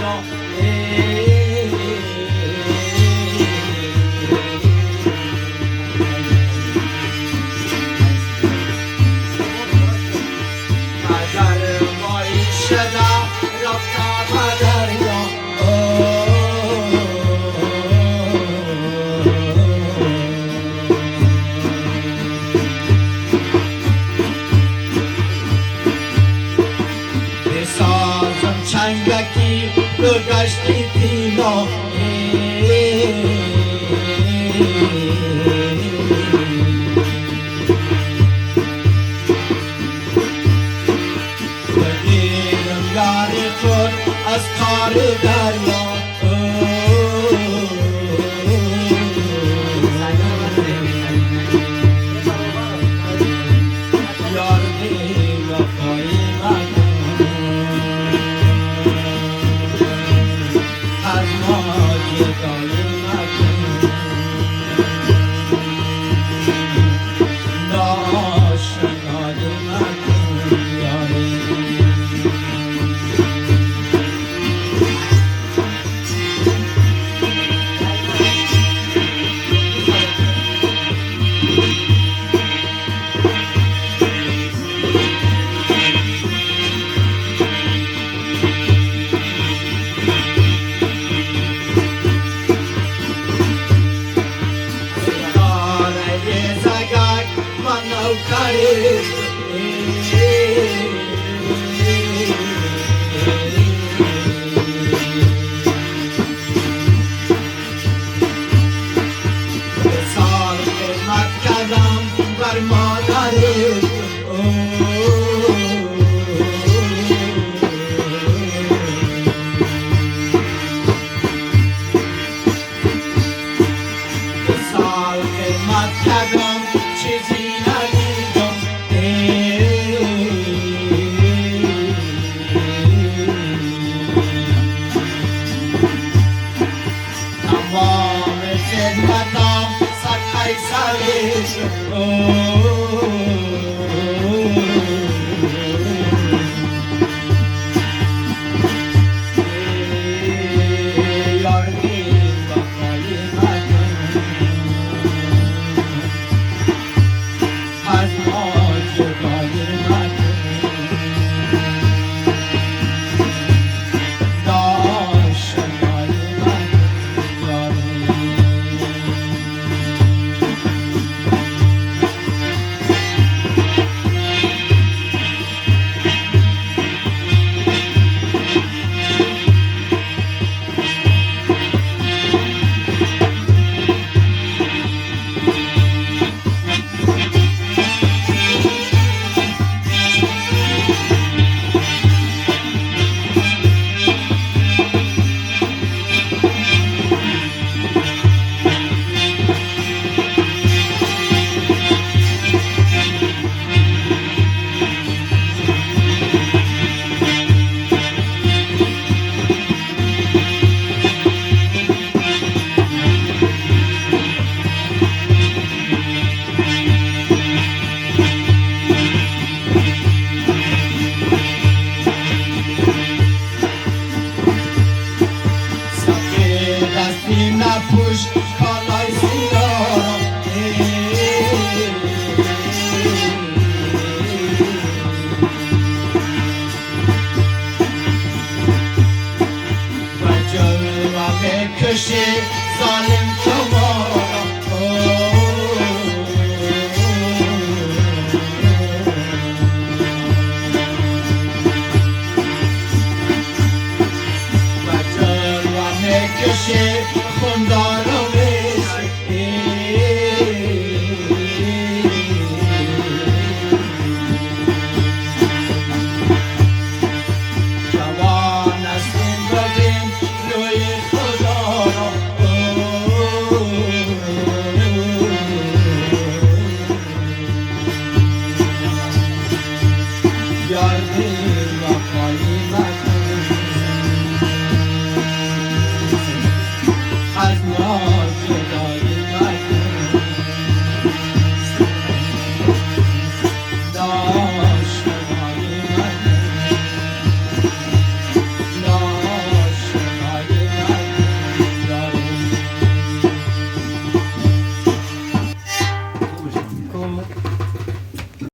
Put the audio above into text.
دریا قدر مایی شده رفته به دریا بسازم چنگکی گشتی دینا بگیرم یاری خود از کار دریا یار بی وفایی مکن از ما جدایی مکن ناشنایی مکن یاری سال خدمت کردم بر مادری سال خدمت کردم چیزی ندیدم تمام خدمتم صد قیصری یار بی وفایی مکن از ما جدایی مکن ناشنایی مکن یاری نپوش کالای سیاه و جلوه بکشی ظالم تو ما و جلوه بکشی خندان و جوان هستیم ببین روی خدا را یار بی وفایی مکن از ما